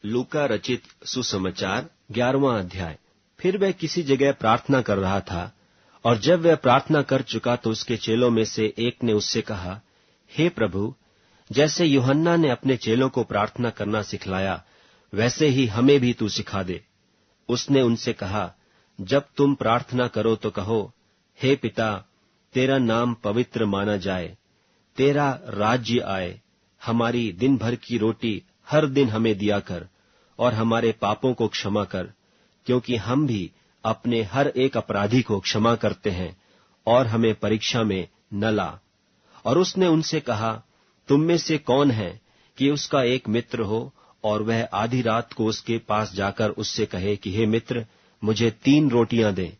लूका रचित सुसमाचार 11वां अध्याय। फिर वह किसी जगह प्रार्थना कर रहा था, और जब वह प्रार्थना कर चुका तो उसके चेलों में से एक ने उससे कहा, हे प्रभु, जैसे यूहन्ना ने अपने चेलों को प्रार्थना करना सिखलाया, वैसे ही हमें भी तू सिखा दे। उसने उनसे कहा, जब तुम प्रार्थना करो तो कहो, हे पिता, तेरा नाम पवित्र माना जाए, तेरा राज्य आए, हमारी दिन भर की रोटी हर दिन हमें दिया कर, और हमारे पापों को क्षमा कर, क्योंकि हम भी अपने हर एक अपराधी को क्षमा करते हैं, और हमें परीक्षा में न ला। और उसने उनसे कहा, तुम में से कौन है कि उसका एक मित्र हो और वह आधी रात को उसके पास जाकर उससे कहे कि हे मित्र, मुझे 3 रोटियां दे,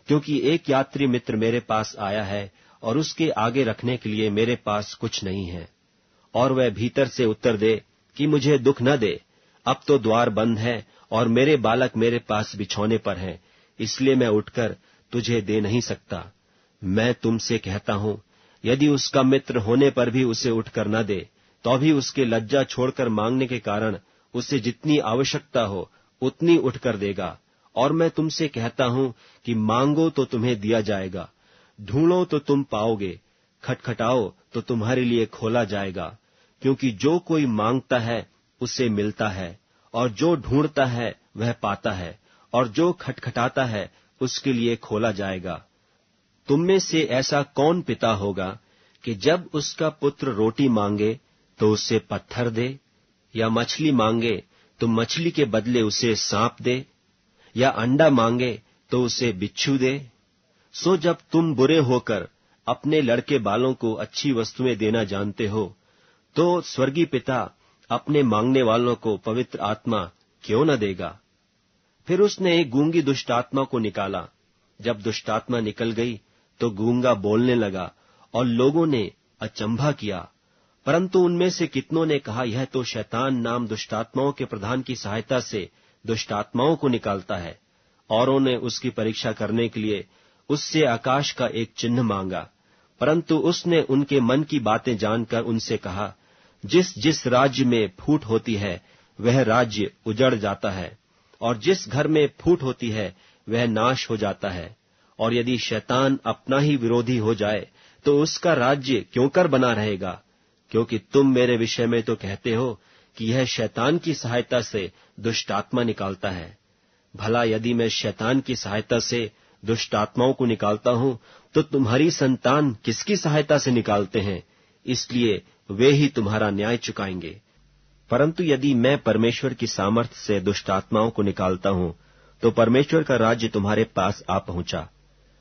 क्योंकि एक यात्री मित्र मेरे पास आया है और उसके आगे रखने के लिए मेरे पास कुछ नहीं है। और वह भीतर से उत्तर दे कि मुझे दुख न दे, अब तो द्वार बंद है और मेरे बालक मेरे पास बिछौने पर हैं, इसलिए मैं उठकर तुझे दे नहीं सकता। मैं तुमसे कहता हूं, यदि उसका मित्र होने पर भी उसे उठकर न दे, तो भी उसके लज्जा छोड़कर मांगने के कारण उसे जितनी आवश्यकता हो उतनी उठकर देगा। और मैं तुमसे कहता हूं कि मांगो तो तुम्हें दिया जाएगा, ढूंढो तो तुम पाओगे, खटखटाओ तो तुम्हारे लिए खोला जाएगा। क्योंकि जो कोई मांगता है उसे मिलता है, और जो ढूंढता है वह पाता है, और जो खटखटाता है उसके लिए खोला जाएगा। तुम में से ऐसा कौन पिता होगा कि जब उसका पुत्र रोटी मांगे तो उसे पत्थर दे, या मछली मांगे तो मछली के बदले उसे सांप दे, या अंडा मांगे तो उसे बिच्छू दे? सो जब तुम बुरे होकर अपने लड़के बालों को अच्छी वस्तुएं देना जानते हो, तो स्वर्गीय पिता अपने मांगने वालों को पवित्र आत्मा क्यों न देगा। फिर उसने एक गूंगी दुष्टात्मा को निकाला। जब दुष्टात्मा निकल गई तो गूंगा बोलने लगा, और लोगों ने अचंभा किया। परंतु उनमें से कितनों ने कहा, यह तो शैतान नाम दुष्टात्माओं के प्रधान की सहायता से दुष्टात्माओं को निकालता है। औरों ने उसकी परीक्षा करने के लिए उससे आकाश का एक चिन्ह मांगा। परंतु उसने उनके मन की बातें जानकर उनसे कहा, जिस जिस राज्य में फूट होती है वह राज्य उजड़ जाता है, और जिस घर में फूट होती है वह नाश हो जाता है। और यदि शैतान अपना ही विरोधी हो जाए तो उसका राज्य क्यों कर बना रहेगा? क्योंकि तुम मेरे विषय में तो कहते हो कि यह शैतान की सहायता से दुष्टात्मा निकालता है। भला यदि मैं शैतान की सहायता से दुष्टात्माओं को निकालता हूं, तो तुम्हारी संतान किसकी सहायता से निकालते हैं? इसलिए वे ही तुम्हारा न्याय चुकाएंगे। परंतु यदि मैं परमेश्वर की सामर्थ्य से दुष्टात्माओं को निकालता हूं, तो परमेश्वर का राज्य तुम्हारे पास आ पहुंचा।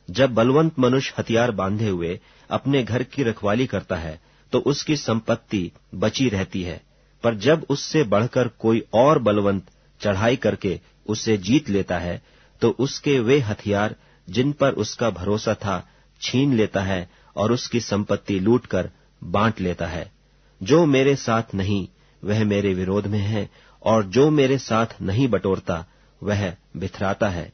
जब बलवंत मनुष्य हथियार बांधे हुए अपने घर की रखवाली करता है, तो उसकी संपत्ति बची रहती है। पर जब उससे बढ़कर कोई और बलवंत चढ़ाई करके उसे जीत लेता है, तो उसके वे हथियार जिन पर उसका भरोसा था छीन लेता है, और उसकी संपत्ति लूटकर बांट लेता है। जो मेरे साथ नहीं वह मेरे विरोध में है, और जो मेरे साथ नहीं बटोरता वह बिथराता है।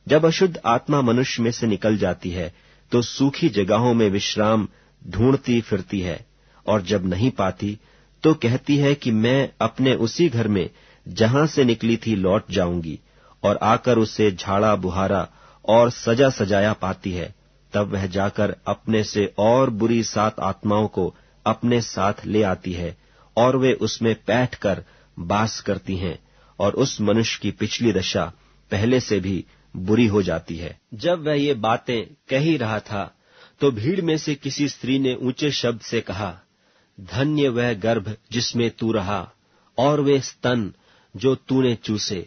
जब अशुद्ध आत्मा मनुष्य में से निकल जाती है, तो सूखी जगहों में विश्राम ढूंढती फिरती है, और जब नहीं पाती तो कहती है कि मैं अपने उसी घर में जहां से निकली थी लौट जाऊंगी, और आकर उसे झाड़ा बुहारा और सजा सजाया पाती है। तब वह जाकर अपने से और बुरी 7 आत्माओं को अपने साथ ले आती है, और वे उसमें बैठकर बास करती हैं, और उस मनुष्य की पिछली दशा पहले से भी बुरी हो जाती है। जब वह ये बातें कह ही रहा था, तो भीड़ में से किसी स्त्री ने ऊंचे शब्द से कहा, धन्य वह गर्भ जिसमें तू रहा, और वे स्तन जो तूने चूसे।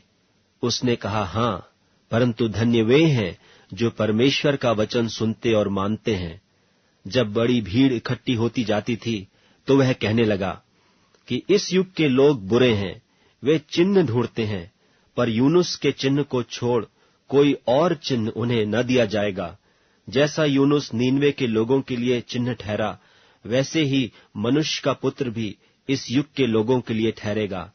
उसने कहा, हाँ, परंतु धन्य वे हैं जो परमेश्वर का वचन सुनते और मानते हैं। जब बड़ी भीड़ इकट्ठी होती जाती थी, तो वह कहने लगा कि इस युग के लोग बुरे हैं, वे चिन्ह ढूंढते हैं, पर यूनुस के चिन्ह को छोड़ कोई और चिन्ह उन्हें न दिया जाएगा। जैसा यूनुस नीनवे के लोगों के लिए चिन्ह ठहरा, वैसे ही मनुष्य का पुत्र भी इस युग के लोगों के लिए ठहरेगा।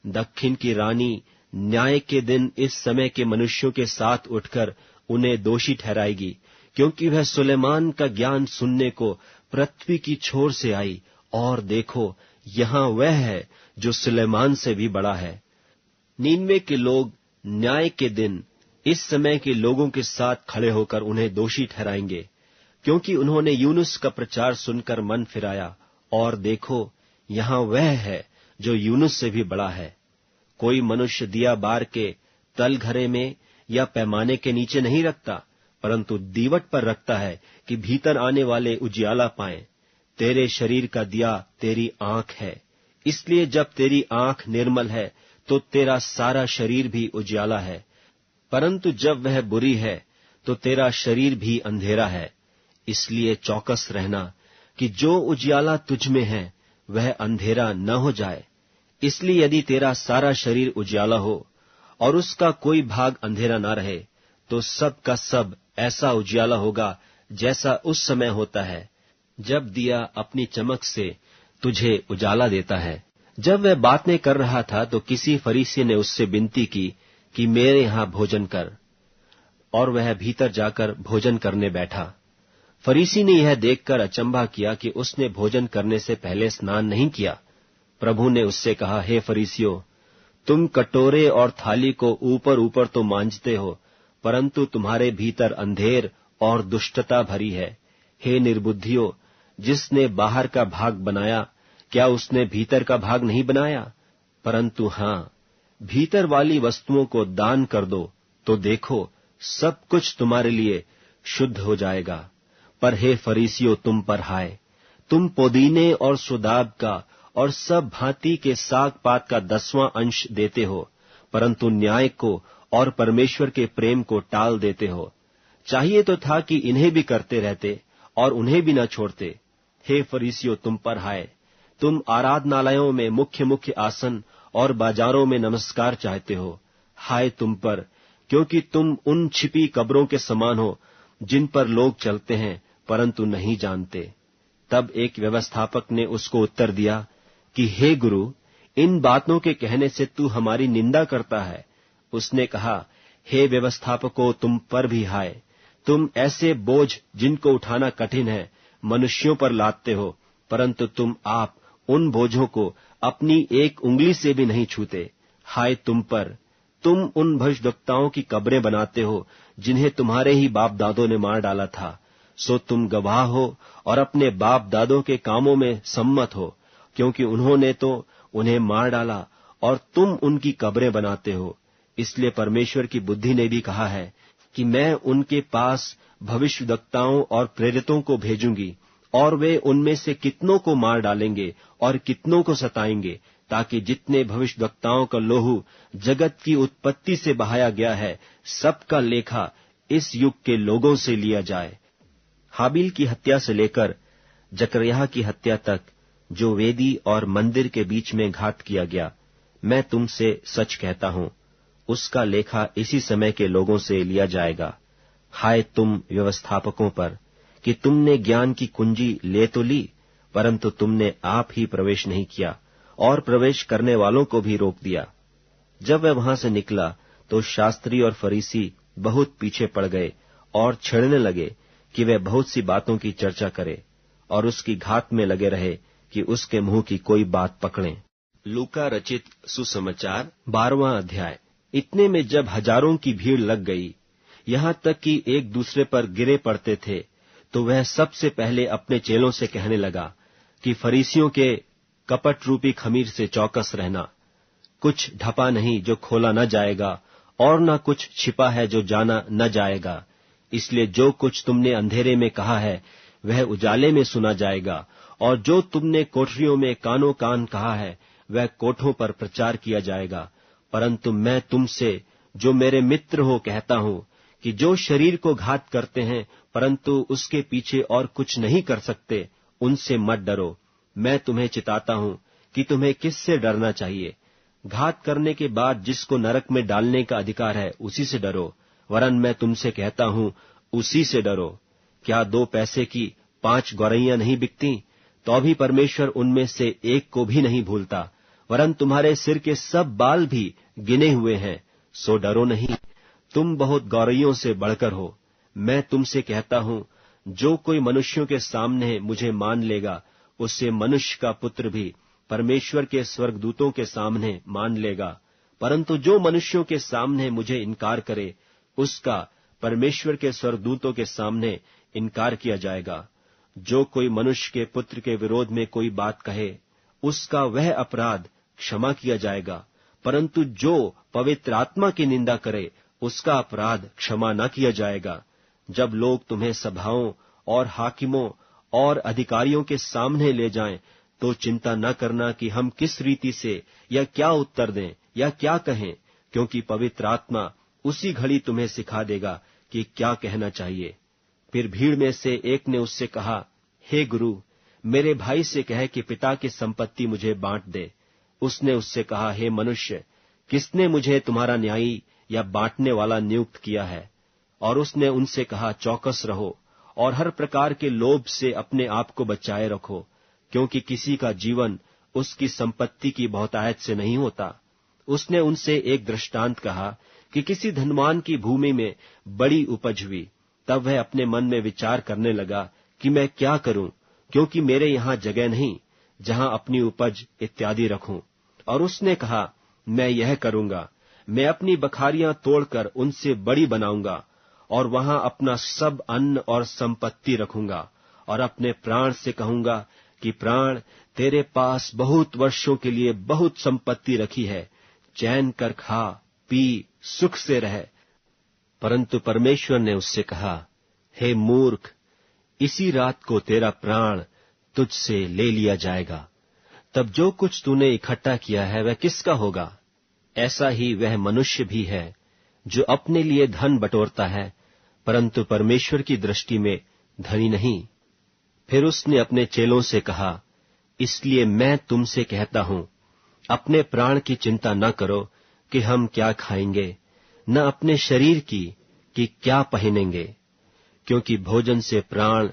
दक्षिण की रानी न्याय के दिन इस समय के मनुष्यों के साथ उठकर उन्हें दोषी ठहराएगी, क्योंकि वह सुलेमान का ज्ञान सुनने को पृथ्वी की छोर से आई, और देखो, यहाँ वह है जो सुलेमान से भी बड़ा है। नीनवे के लोग न्याय के दिन इस समय के लोगों के साथ खड़े होकर उन्हें दोषी ठहराएंगे, क्योंकि उन्होंने यूनुस का प्रचार सुनकर मन फिराया, और देखो, यहाँ वह है जो यूनुस से भी बड़ा है। कोई मनुष्य दिया बार के तलघरे में या पैमाने के नीचे नहीं रखता, परंतु दीवट पर रखता है कि भीतर आने वाले उजियाला पाएं। तेरे शरीर का दिया तेरी आंख है, इसलिए जब तेरी आंख निर्मल है तो तेरा सारा शरीर भी उजियाला है, परंतु जब वह बुरी है तो तेरा शरीर भी अंधेरा है। इसलिए चौकस रहना कि जो उजियाला तुझ में है वह अंधेरा न हो जाए। इसलिए यदि तेरा सारा शरीर उजियाला हो और उसका कोई भाग अंधेरा न रहे, तो सब का सब ऐसा उजियाला होगा जैसा उस समय होता है जब दिया अपनी चमक से तुझे उजाला देता है। जब वह बातें कर रहा था तो किसी फरीसी ने उससे विनती की कि मेरे यहां भोजन कर, और वह भीतर जाकर भोजन करने बैठा। फरीसी ने यह देखकर अचंभा किया कि उसने भोजन करने से पहले स्नान नहीं किया। प्रभु ने उससे कहा, हे फरीसियों, तुम कटोरे और थाली को ऊपर ऊपर तो मांजते हो, परंतु तुम्हारे भीतर अंधेर और दुष्टता भरी है। हे निर्बुद्धियों, जिसने बाहर का भाग बनाया, क्या उसने भीतर का भाग नहीं बनाया? परंतु हाँ, भीतर वाली वस्तुओं को दान कर दो, तो देखो, सब कुछ तुम्हारे लिए शुद्ध हो जाएगा। पर हे फरीसियों, तुम पर हाय, तुम पुदीने और सुदाब का और सब भांति के साग पात का 10वां अंश देते हो, परंतु न्याय को और परमेश्वर के प्रेम को टाल देते हो। चाहिए तो था कि इन्हें भी करते रहते और उन्हें भी न छोड़ते। हे फरीसियों, तुम पर हाय, तुम आराधनालयों में मुख्य मुख्य आसन और बाजारों में नमस्कार चाहते हो। हाय तुम पर, क्योंकि तुम उन छिपी कब्रों के समान हो जिन पर लोग चलते हैं परंतु नहीं जानते। तब एक व्यवस्थापक ने उसको उत्तर दिया कि हे गुरु, इन बातों के कहने से तू हमारी निंदा करता है। उसने कहा, हे व्यवस्थापकों, तुम पर भी हाय, तुम ऐसे बोझ जिनको उठाना कठिन है मनुष्यों पर लादते हो, परंतु तुम आप उन बोझों को अपनी एक उंगली से भी नहीं छूते। हाय तुम पर, तुम उन भविष्यद्वक्ताओं की कब्रें बनाते हो जिन्हें तुम्हारे ही बाप दादों ने मार डाला था। सो तुम गवाह हो और अपने बाप दादों के कामों में सम्मत हो, क्योंकि उन्होंने तो उन्हें मार डाला और तुम उनकी कब्रें बनाते हो। इसलिए परमेश्वर की बुद्धि ने भी कहा है कि मैं उनके पास भविष्यद्वक्ताओं और प्रेरितों को भेजूंगी, और वे उनमें से कितनों को मार डालेंगे और कितनों को सताएंगे, ताकि जितने भविष्यद्वक्ताओं का लोहू जगत की उत्पत्ति से बहाया गया है, सबका लेखा इस युग के लोगों से लिया जाए। हाबिल की हत्या से लेकर जकरयाह की हत्या तक जो वेदी और मंदिर के बीच में घात किया गया, मैं तुमसे सच कहता हूं, उसका लेखा इसी समय के लोगों से लिया जाएगा। हाय तुम व्यवस्थापकों पर कि तुमने ज्ञान की कुंजी ले तो ली, परंतु तुमने आप ही प्रवेश नहीं किया, और प्रवेश करने वालों को भी रोक दिया। जब वह वहां से निकला तो शास्त्री और फरीसी बहुत पीछे पड़ गए और छेड़ने लगे कि वह बहुत सी बातों की चर्चा करे, और उसकी घात में लगे रहे कि उसके मुंह की कोई बात पकड़ें। लूका रचित सुसमाचार 12वां अध्याय। इतने में जब हजारों की भीड़ लग गई, यहाँ तक कि एक दूसरे पर गिरे पड़ते थे, तो वह सबसे पहले अपने चेलों से कहने लगा कि फरीसियों के कपट रूपी खमीर से चौकस रहना। कुछ ढपा नहीं जो खोला न जाएगा, और न कुछ छिपा है जो जाना न जाएगा। इसलिए जो कुछ तुमने अंधेरे में कहा है वह उजाले में सुना जाएगा, और जो तुमने कोठरियों में कानो कान कहा है वह कोठों पर प्रचार किया जाएगा। परंतु मैं तुमसे जो मेरे मित्र हो कहता हूं कि जो शरीर को घात करते हैं परंतु उसके पीछे और कुछ नहीं कर सकते, उनसे मत डरो। मैं तुम्हें चिताता हूं कि तुम्हें किससे डरना चाहिए। घात करने के बाद जिसको नरक में डालने का अधिकार है उसी से डरो, वरन मैं तुमसे कहता हूं उसी से डरो। क्या 2 पैसे की 5 गौरैयां नहीं बिकती? तो भी परमेश्वर उनमें से एक को भी नहीं भूलता। वरन तुम्हारे सिर के सब बाल भी गिने हुए हैं। सो डरो नहीं, तुम बहुत गौरैयों से बढ़कर हो। मैं तुमसे कहता हूं, जो कोई मनुष्यों के सामने मुझे मान लेगा, उससे मनुष्य का पुत्र भी परमेश्वर के स्वर्गदूतों के सामने मान लेगा। परंतु जो मनुष्यों के सामने मुझे इनकार करे, उसका परमेश्वर के स्वर्गदूतों के सामने इनकार किया जाएगा। जो कोई मनुष्य के पुत्र के विरोध में कोई बात कहे, उसका वह अपराध क्षमा किया जाएगा, परंतु जो पवित्र आत्मा की निंदा करे, उसका अपराध क्षमा न किया जाएगा। जब लोग तुम्हें सभाओं और हाकिमों और अधिकारियों के सामने ले जाएं, तो चिंता न करना कि हम किस रीति से या क्या उत्तर दें या क्या कहें, क्योंकि पवित्र आत्मा उसी घड़ी तुम्हें सिखा देगा कि क्या कहना चाहिए। फिर भीड़ में से एक ने उससे कहा, हे गुरु, मेरे भाई से कह कि पिता की संपत्ति मुझे बांट दे। उसने उससे कहा, हे मनुष्य, किसने मुझे तुम्हारा न्यायी या बांटने वाला नियुक्त किया है? और उसने उनसे कहा, चौकस रहो और हर प्रकार के लोभ से अपने आप को बचाए रखो, क्योंकि किसी का जीवन उसकी संपत्ति की बहुतायत से नहीं होता। उसने उनसे एक दृष्टांत कहा कि किसी धनवान की भूमि में बड़ी उपज हुई। तब वह अपने मन में विचार करने लगा कि मैं क्या करूं, क्योंकि मेरे यहां जगह नहीं जहां अपनी उपज इत्यादि रखूं। और उसने कहा, मैं यह करूंगा, मैं अपनी बखारियां तोड़कर उनसे बड़ी बनाऊंगा और वहां अपना सब अन्न और संपत्ति रखूंगा, और अपने प्राण से कहूंगा कि प्राण, तेरे पास बहुत वर्षों के लिए बहुत संपत्ति रखी है, चैन कर खा पी सुख से रह। परंतु परमेश्वर ने उससे कहा, हे मूर्ख, इसी रात को तेरा प्राण तुझसे ले लिया जाएगा। तब जो कुछ तूने इकट्ठा किया है वह किसका होगा? ऐसा ही वह मनुष्य भी है जो अपने लिए धन बटोरता है, परंतु परमेश्वर की दृष्टि में धनी नहीं। फिर उसने अपने चेलों से कहा, इसलिए मैं तुमसे कहता हूं, अपने प्राण की चिंता न करो कि हम क्या खाएंगे, न अपने शरीर की कि क्या पहनेंगे, क्योंकि भोजन से प्राण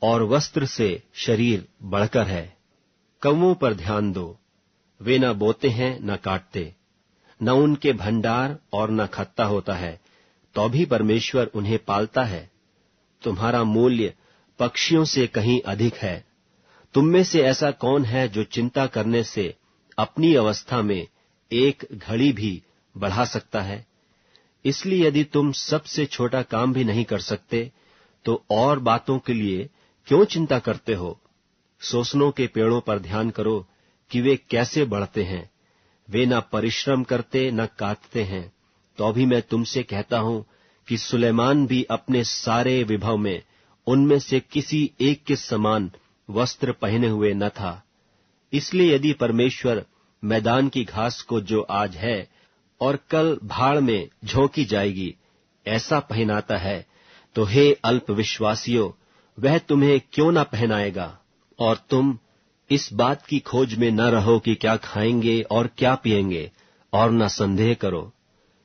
और वस्त्र से शरीर बढ़कर है। कौवों पर ध्यान दो, वे न बोते हैं न काटते, न उनके भंडार और न खत्ता होता है, तो भी परमेश्वर उन्हें पालता है। तुम्हारा मूल्य पक्षियों से कहीं अधिक है। तुम में से ऐसा कौन है जो चिंता करने से अपनी अवस्था में एक घड़ी भी बढ़ा सकता है? इसलिए यदि तुम सबसे छोटा काम भी नहीं कर सकते, तो और बातों के लिए क्यों चिंता करते हो? सोसनों के पेड़ों पर ध्यान करो कि वे कैसे बढ़ते हैं। वे न परिश्रम करते न काटते हैं, तो भी मैं तुमसे कहता हूं कि सुलेमान भी अपने सारे विभव में उनमें से किसी एक के समान वस्त्र पहने हुए न था। इसलिए यदि परमेश्वर मैदान की घास को जो आज है और कल भाड़ में झोंकी जाएगी, ऐसा पहनाता है, तो हे अल्प विश्वासियों, वह तुम्हें क्यों न पहनाएगा? और तुम इस बात की खोज में न रहो कि क्या खाएंगे और क्या पिएंगे, और न संदेह करो,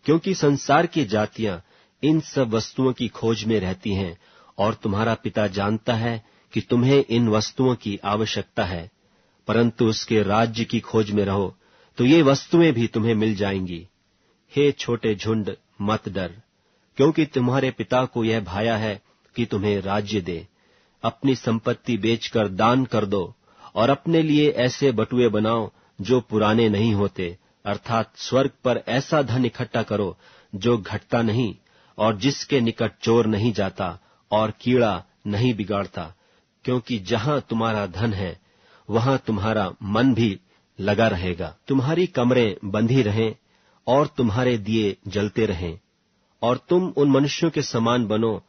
क्योंकि संसार की जातियां इन सब वस्तुओं की खोज में रहती हैं, और तुम्हारा पिता जानता है कि तुम्हें इन वस्तुओं की आवश्यकता है। परंतु उसके राज्य की खोज में रहो, तो ये वस्तुएं भी तुम्हें मिल जाएंगी। हे छोटे झुंड, मत डर, क्योंकि तुम्हारे पिता को यह भाया है कि तुम्हें राज्य दे। अपनी संपत्ति बेचकर दान कर दो, और अपने लिए ऐसे बटुए बनाओ जो पुराने नहीं होते, अर्थात स्वर्ग पर ऐसा धन इकट्ठा करो जो घटता नहीं, और जिसके निकट चोर नहीं जाता और कीड़ा नहीं बिगाड़ता। क्योंकि जहां तुम्हारा धन है, वहां तुम्हारा मन भी लगा रहेगा। तुम्हारी कमरें बंधी रहें और तुम्हारे दिए जलते रहें, और तुम उन मनुष्यों के समान बनो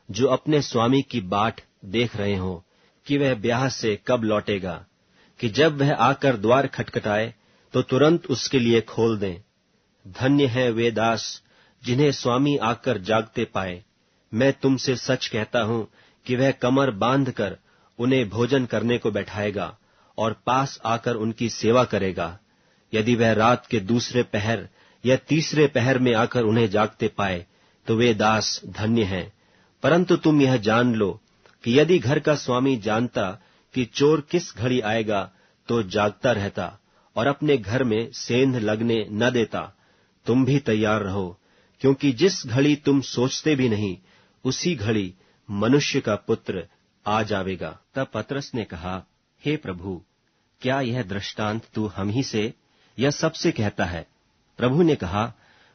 जो अपने स्वामी की बाट देख रहे हो कि वह ब्याह से कब लौटेगा, कि जब वह आकर द्वार खटखटाए तो तुरंत उसके लिए खोल दें। धन्य है वे दास जिन्हें स्वामी आकर जागते पाए। मैं तुमसे सच कहता हूं कि वह कमर बांधकर उन्हें भोजन करने को बैठाएगा और पास आकर उनकी सेवा करेगा। यदि वह रात के दूसरे पहर या तीसरे पहर में आकर उन्हें जागते पाए, तो वे दास धन्य हैं। परंतु तुम यह जान लो कि यदि घर का स्वामी जानता कि चोर किस घड़ी आएगा, तो जागता रहता और अपने घर में सेंध लगने न देता। तुम भी तैयार रहो, क्योंकि जिस घड़ी तुम सोचते भी नहीं, उसी घड़ी मनुष्य का पुत्र आ जावेगा। तब पतरस ने कहा, हे प्रभु, क्या यह दृष्टांत तू हम ही से या सबसे कहता है? प्रभु ने कहा,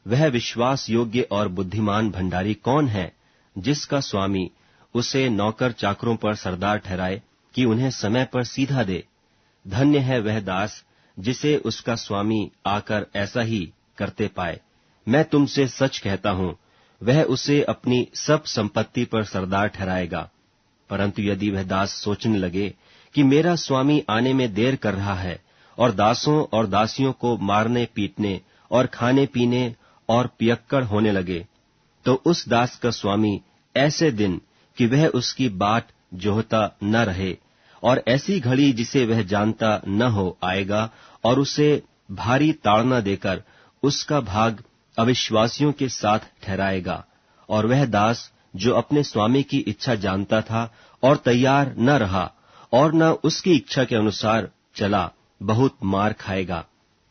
वह विश्वास योग्य और बुद्धिमान भंडारी कौन है, जिसका स्वामी उसे नौकर चाकरों पर सरदार ठहराए कि उन्हें समय पर सीधा दे। धन्य है वह दास जिसे उसका स्वामी आकर ऐसा ही करते पाए। मैं तुमसे सच कहता हूं, वह उसे अपनी सब संपत्ति पर सरदार ठहराएगा। परंतु यदि वह दास सोचने लगे कि मेरा स्वामी आने में देर कर रहा है, और दासों और दासियों को मारने पीटने और खाने पीने और पियक्कड़ होने लगे, तो उस दास का स्वामी ऐसे दिन कि वह उसकी बाट जोहता न रहे, और ऐसी घड़ी जिसे वह जानता न हो आएगा, और उसे भारी ताड़ना देकर उसका भाग अविश्वासियों के साथ ठहराएगा। और वह दास जो अपने स्वामी की इच्छा जानता था और तैयार न रहा और न उसकी इच्छा के अनुसार चला, बहुत मार खाएगा।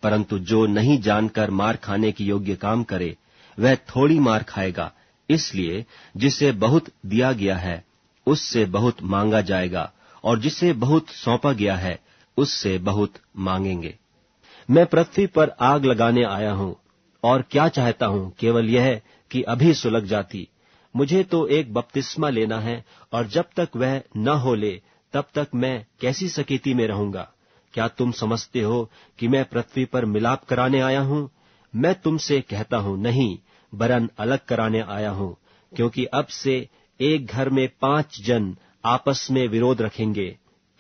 परंतु जो नहीं जानकर मार खाने की योग्य काम करे, वह थोड़ी मार खाएगा। इसलिए जिसे बहुत दिया गया है उससे बहुत मांगा जाएगा, और जिसे बहुत सौंपा गया है उससे बहुत मांगेंगे। मैं पृथ्वी पर आग लगाने आया हूं, और क्या चाहता हूं केवल यह कि अभी सुलग जाती। मुझे तो एक बपतिस्मा लेना है, और जब तक वह न हो ले तब तक मैं कैसी सकेती में रहूंगा। क्या तुम समझते हो कि मैं पृथ्वी पर मिलाप कराने आया हूं? मैं तुमसे कहता हूं, नहीं, वरन अलग कराने आया हूं। क्योंकि अब से एक घर में 5 जन आपस में विरोध रखेंगे,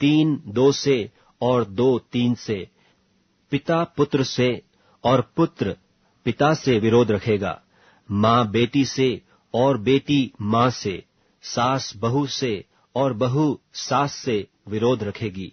3 2 से और 2 3 से। पिता पुत्र से और पुत्र पिता से विरोध रखेगा, माँ बेटी से और बेटी माँ से, सास बहू से और बहू सास से विरोध रखेगी।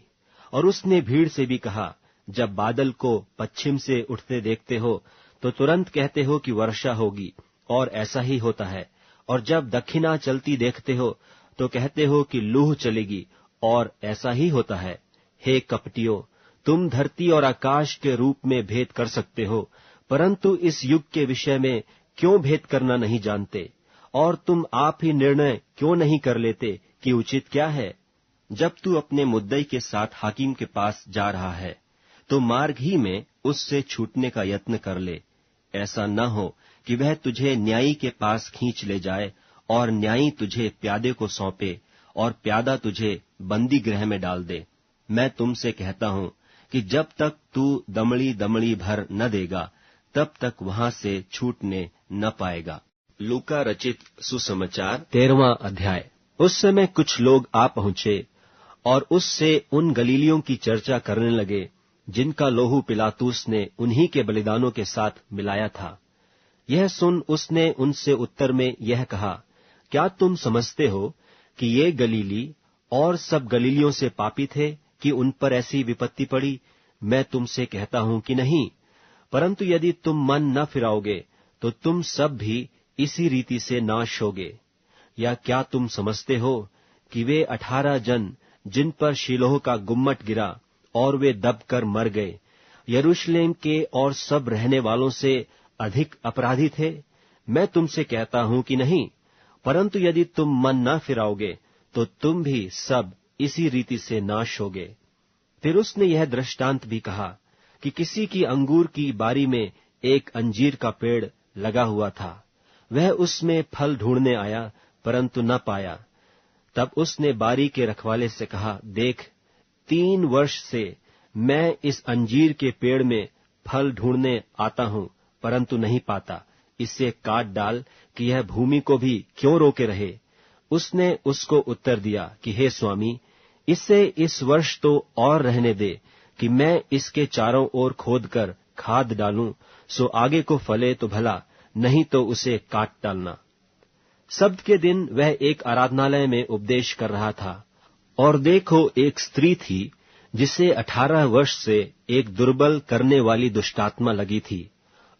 और उसने भीड़ से भी कहा, जब बादल को पश्चिम से उठते देखते हो तो तुरंत कहते हो कि वर्षा होगी, और ऐसा ही होता है। और जब दक्षिणा चलती देखते हो तो कहते हो कि लूह चलेगी, और ऐसा ही होता है। हे कपटियों, तुम धरती और आकाश के रूप में भेद कर सकते हो, परंतु इस युग के विषय में क्यों भेद करना नहीं जानते? और तुम आप ही निर्णय क्यों नहीं कर लेते कि उचित क्या है? जब तू अपने मुद्दई के साथ हाकिम के पास जा रहा है, तो मार्ग ही में उससे छूटने का यत्न कर ले। ऐसा न हो कि वह तुझे न्यायी के पास खींच ले जाए, और न्यायी तुझे प्यादे को सौंपे, और प्यादा तुझे बंदी गृह में डाल दे। मैं तुमसे कहता हूं कि जब तक तू दमड़ी दमड़ी भर न देगा, तब तक वहां से छूटने न पाएगा। लूका रचित सुसमाचार 13वां अध्याय। उस समय कुछ लोग आ पहुंचे और उससे उन गलीलियों की चर्चा करने लगे जिनका लोहू पिलातुस ने उन्हीं के बलिदानों के साथ मिलाया था। यह सुन उसने उनसे उत्तर में यह कहा, क्या तुम समझते हो कि ये गलीली और सब गलीलियों से पापी थे कि उन पर ऐसी विपत्ति पड़ी? मैं तुमसे कहता हूं कि नहीं। परंतु यदि तुम मन न फिराओगे तो तुम सब भी इसी रीति से नाश होगे। या क्या तुम समझते हो कि वे 18 जन जिन पर शीलोह का गुम्मट गिरा और वे दबकर मर गए, यरूशलेम के और सब रहने वालों से अधिक अपराधी थे? मैं तुमसे कहता हूं कि नहीं। परंतु यदि तुम मन न फिराओगे तो तुम भी सब इसी रीति से नाश होगे। फिर उसने यह दृष्टांत भी कहा कि किसी की अंगूर की बारी में एक अंजीर का पेड़ लगा हुआ था। वह उसमें फल ढूंढने आया, परंतु न पाया। तब उसने बारी के रखवाले से कहा, देख, 3 वर्ष से मैं इस अंजीर के पेड़ में फल ढूंढने आता हूं, परंतु नहीं पाता। इसे काट डाल कि यह भूमि को भी क्यों रोके रहे। उसने उसको उत्तर दिया कि हे स्वामी, इसे इस वर्ष तो और रहने दे कि मैं इसके चारों ओर खोदकर खाद डालूं, सो आगे को फले तो भला, नहीं तो उसे काट डालना। सब्त के दिन वह एक आराधनालय में उपदेश कर रहा था, और देखो, एक स्त्री थी जिसे 18 वर्ष से एक दुर्बल करने वाली दुष्टात्मा लगी थी,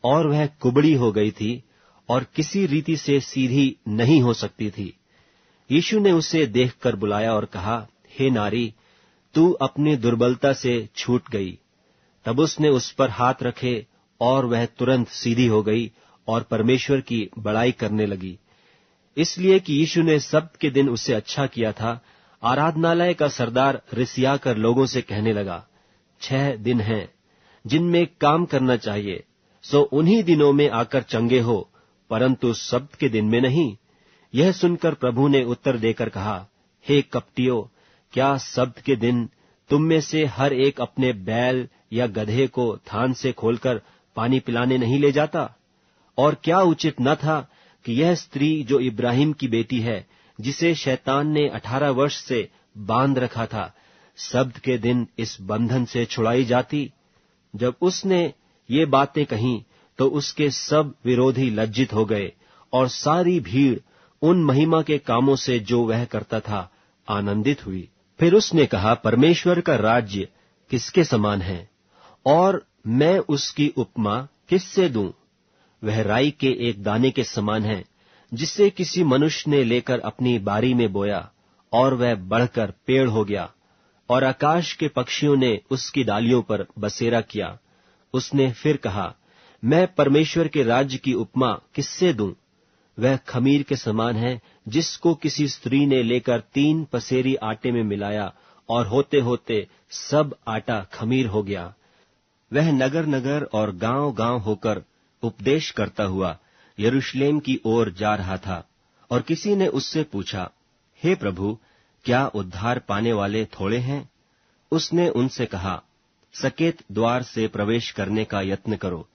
और वह कुबड़ी हो गई थी और किसी रीति से सीधी नहीं हो सकती थी। यीशु ने उसे देखकर बुलाया और कहा, हे नारी, तू अपनी दुर्बलता से छूट गई। तब उसने उस पर हाथ रखे और वह तुरंत सीधी हो गई और परमेश्वर की बड़ाई करने लगी। इसलिए कि यीशु ने सब्त के दिन उसे अच्छा किया था, आराधनालय का सरदार रिसियाकर लोगों से कहने लगा, 6 दिन हैं जिनमें काम करना चाहिए, सो उन्हीं दिनों में आकर चंगे हो, परंतु सब्त के दिन में नहीं। यह सुनकर प्रभु ने उत्तर देकर कहा, हे कपटियों, क्या सब्त के दिन तुम में से हर एक अपने बैल या गधे को थान से खोलकर पानी पिलाने नहीं ले जाता? और क्या उचित न था कि यह स्त्री जो इब्राहिम की बेटी है, जिसे शैतान ने 18 वर्ष से बांध रखा था, सब्त के दिन इस बंधन से छुड़ाई जाती? जब उसने ये बातें कहीं तो उसके सब विरोधी लज्जित हो गए, और सारी भीड़ उन महिमा के कामों से जो वह करता था आनंदित हुई। फिर उसने कहा, परमेश्वर का राज्य किसके समान है, और मैं उसकी उपमा किससे दूं? वह राई के एक दाने के समान है, जिसे किसी मनुष्य ने लेकर अपनी बारी में बोया, और वह बढ़कर पेड़ हो गया, और आकाश के पक्षियों ने उसकी डालियों पर बसेरा किया। उसने फिर कहा, मैं परमेश्वर के राज्य की उपमा किससे दूं? वह खमीर के समान है, जिसको किसी स्त्री ने लेकर 3 पसेरी आटे में मिलाया, और होते होते सब आटा खमीर हो गया। वह नगर नगर और गांव गांव होकर उपदेश करता हुआ यरूशलेम की ओर जा रहा था, और किसी ने उससे पूछा, हे प्रभु, क्या उद्धार पाने वाले थोड़े हैं? उसने उनसे कहा, सकेत द्वार से प्रवेश करने का यत्न करो,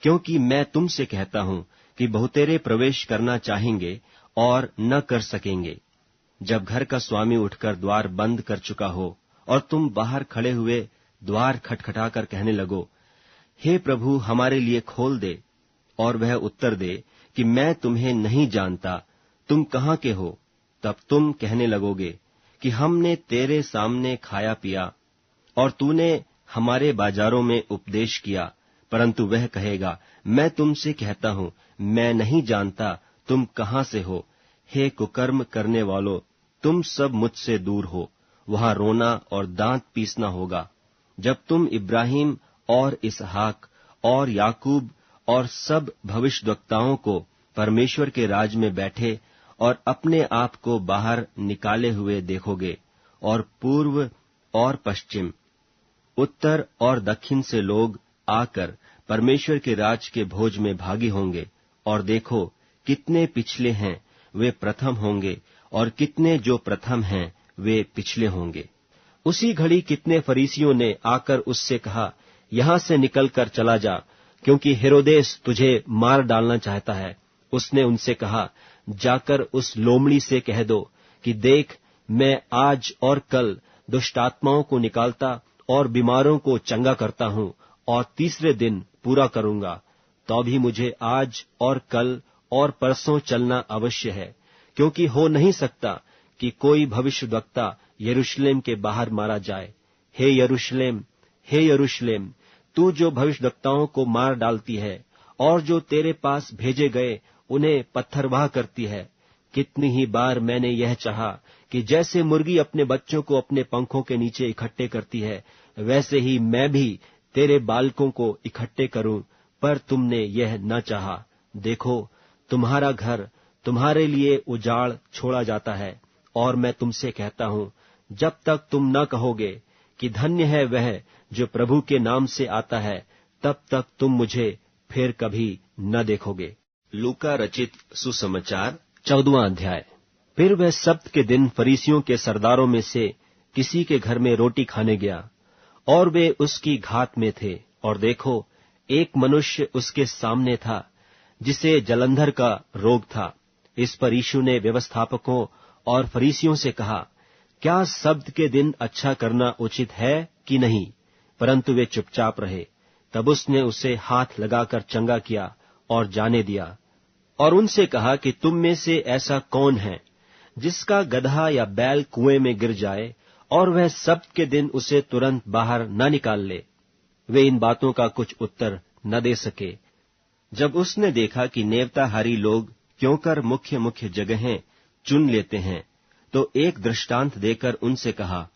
क्योंकि मैं तुमसे कहता हूं कि बहुतेरे प्रवेश करना चाहेंगे और न कर सकेंगे। जब घर का स्वामी उठकर द्वार बंद कर चुका हो, और तुम बाहर खड़े हुए द्वार खटखटाकर कहने लगो, हे प्रभु, हमारे लिए खोल दे, और वह उत्तर दे कि मैं तुम्हें नहीं जानता, तुम कहाँ के हो? तब तुम कहने लगोगे कि हमने तेरे सामने खाया पिया, और तूने हमारे बाजारों में उपदेश किया। परंतु वह कहेगा, मैं तुमसे कहता हूं, मैं नहीं जानता, तुम कहाँ से हो? हे कुकर्म करने वालों, तुम सब मुझसे दूर हो। वहां रोना और दांत पीसना होगा, जब तुम इब्राहिम और इसहाक और याकूब और सब भविष्यद्वक्ताओं को परमेश्वर के राज में बैठे और अपने आप को बाहर निकाले हुए देखोगे, और पूर्व और पश्चिम, उत्तर और दक्षिण से लोग आकर परमेश्वर के राज के भोज में भागी होंगे। और देखो, कितने पिछले हैं वे प्रथम होंगे, और कितने जो प्रथम हैं वे पिछले होंगे। उसी घड़ी कितने फरीसियों ने आकर उससे कहा, यहां से निकलकर चला जा, क्योंकि हेरोदेस तुझे मार डालना चाहता है। उसने उनसे कहा, जाकर उस लोमड़ी से कह दो कि देख, मैं आज और कल दुष्टात्माओं को निकालता और बीमारों को चंगा करता हूं, और तीसरे दिन पूरा करूंगा। तो भी मुझे आज और कल और परसों चलना अवश्य है, क्योंकि हो नहीं सकता कि कोई भविष्यद्वक्ता यरूशलेम के बाहर मारा जाए। हे यरूशलेम, हे यरूशलेम, तू जो भविष्यद्वक्ताओं को मार डालती है, और जो तेरे पास भेजे गए उन्हें पत्थरवाह करती है। कितनी ही बार मैंने यह चाहा कि जैसे मुर्गी अपने बच्चों को अपने पंखों के नीचे इकट्ठे करती है, वैसे ही मैं भी तेरे बालकों को इकट्ठे करूं, पर तुमने यह न चाहा। देखो, तुम्हारा घर तुम्हारे लिए उजाड़ छोड़ा जाता है, और मैं तुमसे कहता हूं, जब तक तुम न कहोगे कि धन्य है वह जो प्रभु के नाम से आता है, तब तक तुम मुझे फिर कभी न देखोगे। लूका रचित सुसमाचार 14वां अध्याय। फिर वह सब्त के दिन फरीसियों के सरदारों में से किसी के घर में रोटी खाने गया, और वे उसकी घात में थे। और देखो, एक मनुष्य उसके सामने था, जिसे जलंधर का रोग था। इस पर यीशु ने व्यवस्थापकों और फरीसियों से कहा, क्या सब्त के दिन अच्छा करना उचित है कि नहीं? परंतु वे चुपचाप रहे। तब उसने उसे हाथ लगाकर चंगा किया और जाने दिया, और उनसे कहा कि तुम में से ऐसा कौन है जिसका गदहा या बैल कुएं में गिर जाए, और वह सब्त के दिन उसे तुरंत बाहर न निकाल ले? वे इन बातों का कुछ उत्तर न दे सके। जब उसने देखा कि नेवताहारी लोग क्योंकर मुख्य मुख्य जगहें चुन लेते हैं, तो एक दृष्टांत देकर उनसे कहा,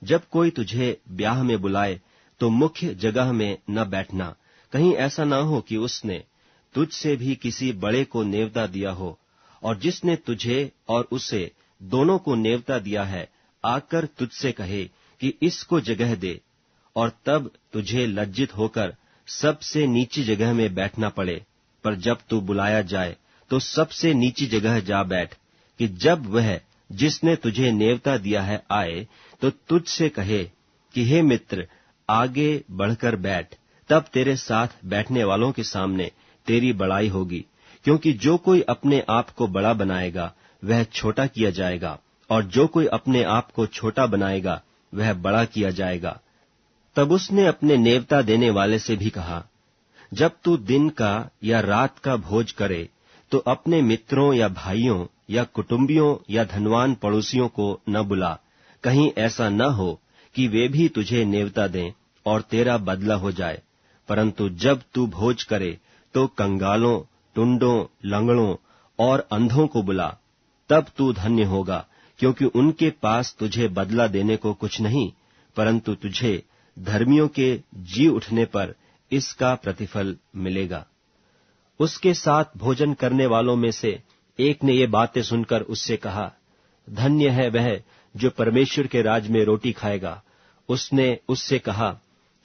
जब कोई तुझे ब्याह में बुलाए तो मुख्य जगह में न बैठना, कहीं ऐसा न हो कि उसने तुझसे भी किसी बड़े को नेवता दिया हो, और जिसने तुझे और उसे दोनों को नेवता दिया है आकर तुझसे कहे कि इसको जगह दे, और तब तुझे लज्जित होकर सबसे नीची जगह में बैठना पड़े, पर जब तू बुलाया जाए तो सबसे नीची जगह जा बैठ, कि जब वह जिसने तुझे नेवता दिया है आए तो तुझसे कहे कि हे मित्र, आगे बढ़कर बैठ। तब तेरे साथ बैठने वालों के सामने तेरी बड़ाई होगी, क्योंकि जो कोई अपने आप को बड़ा बनाएगा वह छोटा किया जाएगा, और जो कोई अपने आप को छोटा बनाएगा वह बड़ा किया जाएगा। तब उसने अपने नेवता देने वाले से भी कहा, जब तू दिन का या रात का भोज करे तो अपने मित्रों या भाइयों या कुटुंबियों या धनवान पड़ोसियों को न बुला, कहीं ऐसा न हो कि वे भी तुझे नेवता दें और तेरा बदला हो जाए। परंतु जब तू भोज करे तो कंगालों, टुंडों, लंगड़ों और अंधों को बुला, तब तू धन्य होगा, क्योंकि उनके पास तुझे बदला देने को कुछ नहीं, परंतु तुझे धर्मियों के जी उठने पर इसका प्रतिफल मिलेगा। उसके साथ भोजन करने वालों में से एक ने ये बातें सुनकर उससे कहा, धन्य है वह जो परमेश्वर के राज में रोटी खाएगा। उसने उससे कहा,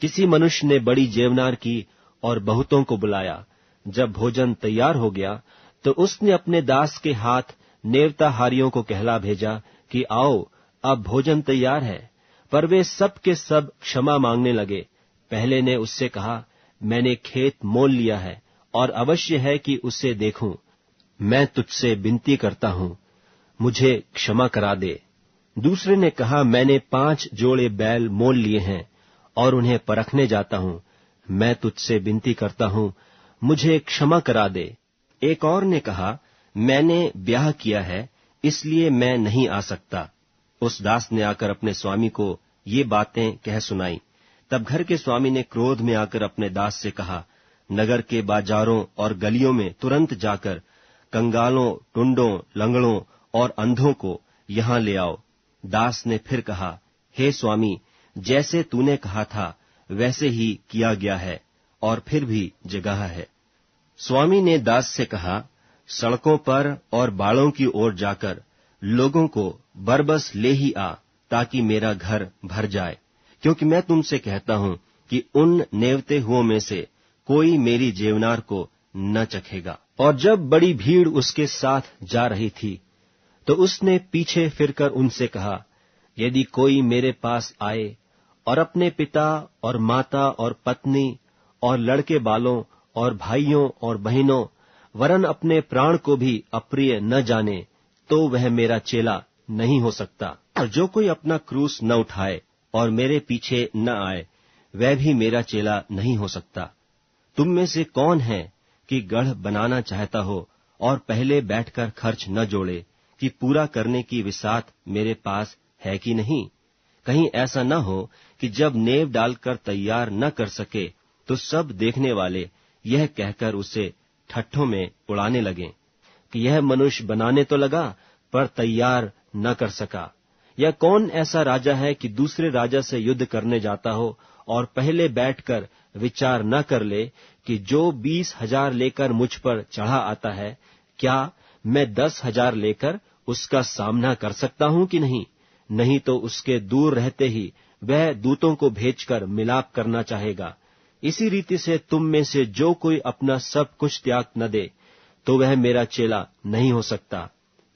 किसी मनुष्य ने बड़ी जेवनार की और बहुतों को बुलाया। जब भोजन तैयार हो गया तो उसने अपने दास के हाथ नेवताहारियों को कहला भेजा कि आओ, अब भोजन तैयार है। पर वे सब के सब क्षमा मांगने लगे। पहले ने उससे कहा, मैंने खेत मोल लिया है और अवश्य है कि उसे देखूं। मैं तुझसे विनती करता हूं, मुझे क्षमा करा दे। दूसरे ने कहा, मैंने 5 जोड़े बैल मोल लिए हैं और उन्हें परखने जाता हूं। मैं तुझसे विनती करता हूं, मुझे क्षमा करा दे। एक और ने कहा, मैंने ब्याह किया है, इसलिए मैं नहीं आ सकता। उस दास ने आकर अपने स्वामी को ये बातें कह सुनाई। तब घर के स्वामी ने क्रोध में आकर अपने दास से कहा, नगर के बाजारों और गलियों में तुरंत जाकर कंगालों, टुंडों, लंगड़ों और अंधों को यहां ले आओ। दास ने फिर कहा, हे स्वामी, जैसे तूने कहा था वैसे ही किया गया है, और फिर भी जगह है। स्वामी ने दास से कहा, सड़कों पर और बाड़ों की ओर जाकर लोगों को बरबस ले ही आ, ताकि मेरा घर भर जाए, क्योंकि मैं तुमसे कहता हूं कि उन नेवते हुओं में से कोई मेरी जेवनार को न चखेगा। और जब बड़ी भीड़ उसके साथ जा रही थी तो उसने पीछे फिरकर उनसे कहा, यदि कोई मेरे पास आए और अपने पिता और माता और पत्नी और लड़के बालों और भाइयों और बहनों वरन अपने प्राण को भी अप्रिय न जाने, तो वह मेरा चेला नहीं हो सकता। और जो कोई अपना क्रूस न उठाए और मेरे पीछे न आए, वह भी मेरा चेला नहीं हो सकता। तुम में से कौन है कि गढ़ बनाना चाहता हो और पहले बैठकर खर्च न जोड़े कि पूरा करने की विसात मेरे पास है कि नहीं? कहीं ऐसा न हो कि जब नेव डालकर तैयार न कर सके तो सब देखने वाले यह कहकर उसे ठट्ठों में उड़ाने लगें कि यह मनुष्य बनाने तो लगा पर तैयार न कर सका। या कौन ऐसा राजा है कि दूसरे राजा से युद्ध करने जाता हो और पहले बैठकर विचार न कर ले कि जो 20,000 लेकर मुझ पर चढ़ा आता है, क्या मैं 10,000 लेकर उसका सामना कर सकता हूं कि नहीं? नहीं तो उसके दूर रहते ही वह दूतों को भेजकर मिलाप करना चाहेगा। इसी रीति से तुम में से जो कोई अपना सब कुछ त्याग न दे, तो वह मेरा चेला नहीं हो सकता।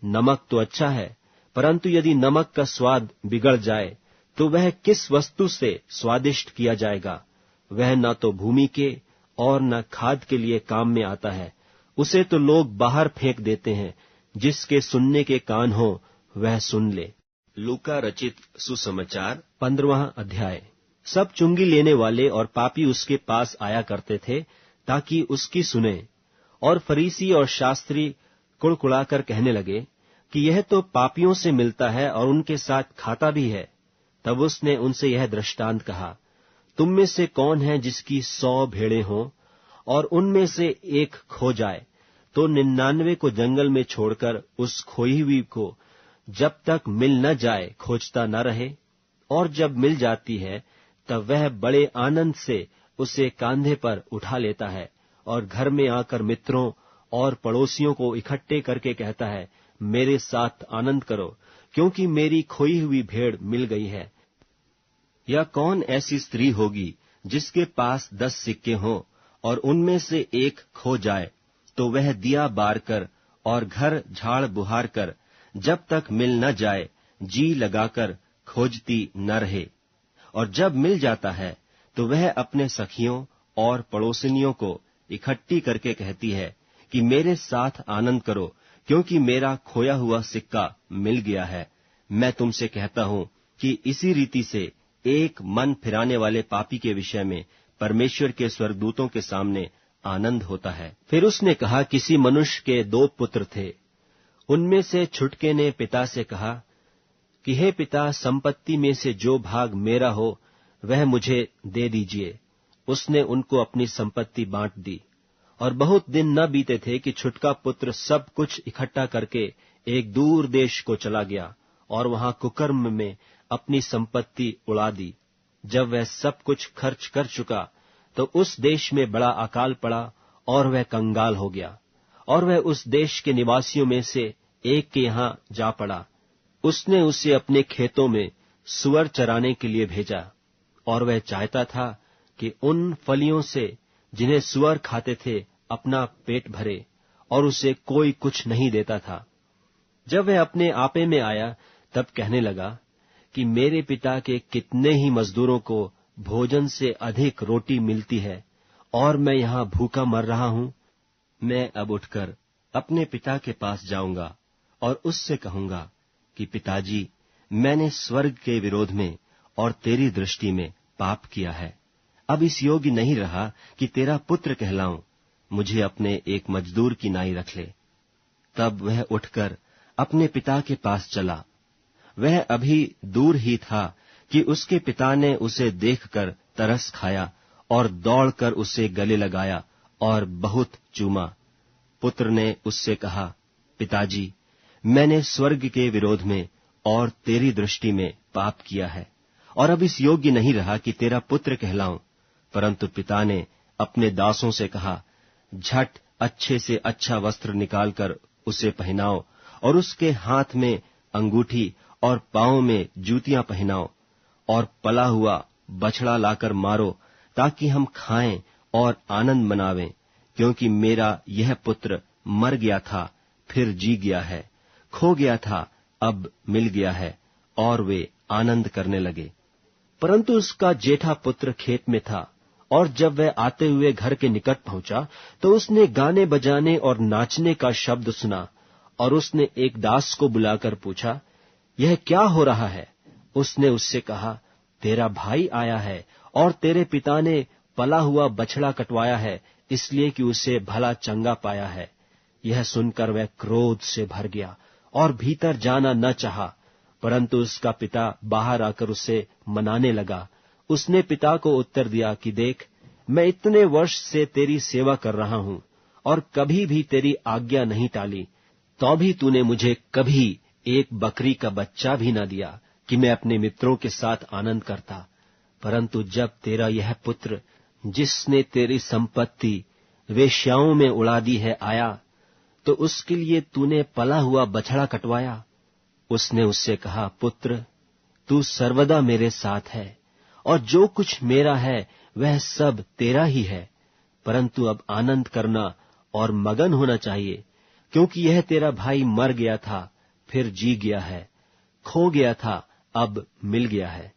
नमक तो अच्छा है, परंतु यदि नमक का स्वाद बिगड़ जाए तो वह किस वस्तु से स्वादिष्ट किया जाएगा? वह न तो भूमि के और न खाद के लिए काम में आता है। उसे तो लोग बाहर फेंक देते हैं। जिसके सुनने के कान हो वह सुन ले। लूका रचित सुसमाचार 15वां अध्याय। सब चुंगी लेने वाले और पापी उसके पास आया करते थे ताकि उसकी सुने। और फरीसी और शास्त्री कुड़कुड़ाकर कहने लगे कि यह तो पापियों से मिलता है और उनके साथ खाता भी है। तब उसने उनसे यह दृष्टांत कहा, तुम में से कौन है जिसकी 100 भेड़ें हों और उनमें से एक खो जाए, तो 99 को जंगल में छोड़कर उस खोई हुई को जब तक मिल न जाए खोजता न रहे? और जब मिल जाती है तब वह बड़े आनंद से उसे कांधे पर उठा लेता है और घर में आकर मित्रों और पड़ोसियों को इकट्ठे करके कहता है, मेरे साथ आनंद करो, क्योंकि मेरी खोई हुई भेड़ मिल गई है। या कौन ऐसी स्त्री होगी जिसके पास 10 सिक्के हों और उनमें से एक खो जाए, तो वह दिया बार कर और घर झाड़ बुहार कर जब तक मिल न जाए जी लगाकर खोजती न रहे। और जब मिल जाता है तो वह अपने सखियों और पड़ोसिनियों को इकट्ठी करके कहती है कि मेरे साथ आनंद करो, क्योंकि मेरा खोया हुआ सिक्का मिल गया है। मैं तुमसे कहता हूं कि इसी रीति से एक मन फिराने वाले पापी के विषय में परमेश्वर के स्वर्गदूतों के सामने आनंद होता है। फिर उसने कहा, किसी मनुष्य के 2 पुत्र थे। उनमें से छुटके ने पिता से कहा कि हे पिता, संपत्ति में से जो भाग मेरा हो वह मुझे दे दीजिए। उसने उनको अपनी संपत्ति बांट दी। और बहुत दिन न बीते थे कि छुटका पुत्र सब कुछ इकट्ठा करके एक दूर देश को चला गया और वहां कुकर्म में अपनी संपत्ति उड़ा दी। जब वह सब कुछ खर्च कर चुका तो उस देश में बड़ा अकाल पड़ा और वह कंगाल हो गया। और वह उस देश के निवासियों में से एक के यहां जा पड़ा। उसने उसे अपने खेतों में सुअर चराने के लिए भेजा, और वह चाहता था कि उन फलियों से जिन्हें सुअर खाते थे अपना पेट भरे, और उसे कोई कुछ नहीं देता था। जब वह अपने आपे में आया तब कहने लगा कि मेरे पिता के कितने ही मजदूरों को भोजन से अधिक रोटी मिलती है और मैं यहां भूखा मर रहा हूं। मैं अब उठकर अपने पिता के पास जाऊंगा और उससे कहूंगा कि पिताजी, मैंने स्वर्ग के विरोध में और तेरी दृष्टि में पाप किया है। अब इस योग्य नहीं रहा कि तेरा पुत्र कहलाऊं। मुझे अपने एक मजदूर की नाई रख ले। तब वह उठकर अपने पिता के पास चला। वह अभी दूर ही था कि उसके पिता ने उसे देखकर तरस खाया और दौड़कर उसे गले लगाया और बहुत चूमा। पुत्र ने उससे कहा, पिताजी, मैंने स्वर्ग के विरोध में और तेरी दृष्टि में पाप किया है और अब इस योग्य नहीं रहा कि तेरा पुत्र कहलाऊं। परंतु पिता ने अपने दासों से कहा, झट अच्छे से अच्छा वस्त्र निकालकर उसे पहनाओ और उसके हाथ में अंगूठी और पांव में जूतियां पहनाओ और पला हुआ बछड़ा लाकर मारो, ताकि हम खाएं और आनंद मनावें। क्योंकि मेरा यह पुत्र मर गया था, फिर जी गया है, खो गया था, अब मिल गया है। और वे आनंद करने लगे। परंतु उसका जेठा पुत्र खेत में था, और जब वह आते हुए घर के निकट पहुंचा तो उसने गाने बजाने और नाचने का शब्द सुना। और उसने एक दास को बुलाकर पूछा, यह क्या हो रहा है? उसने उससे कहा, तेरा भाई आया है और तेरे पिता ने पला हुआ बछड़ा कटवाया है, इसलिए कि उसे भला चंगा पाया है। यह सुनकर वह क्रोध से भर गया और भीतर जाना न चाहा। परंतु उसका पिता बाहर आकर उसे मनाने लगा। उसने पिता को उत्तर दिया कि देख, मैं इतने वर्ष से तेरी सेवा कर रहा हूं और कभी भी तेरी आज्ञा नहीं टाली, तो भी तूने मुझे कभी एक बकरी का बच्चा भी न दिया कि मैं अपने मित्रों के साथ आनंद करता। परंतु जब तेरा यह पुत्र, जिसने तेरी संपत्ति वेश्याओं में उड़ा दी है, आया, तो उसके लिए तूने पला हुआ बछड़ा कटवाया। उसने उससे कहा, पुत्र, तू सर्वदा मेरे साथ है और जो कुछ मेरा है वह सब तेरा ही है। परंतु अब आनंद करना और मगन होना चाहिए, क्योंकि यह तेरा भाई मर गया था, फिर जी गया है, खो गया था, अब मिल गया है।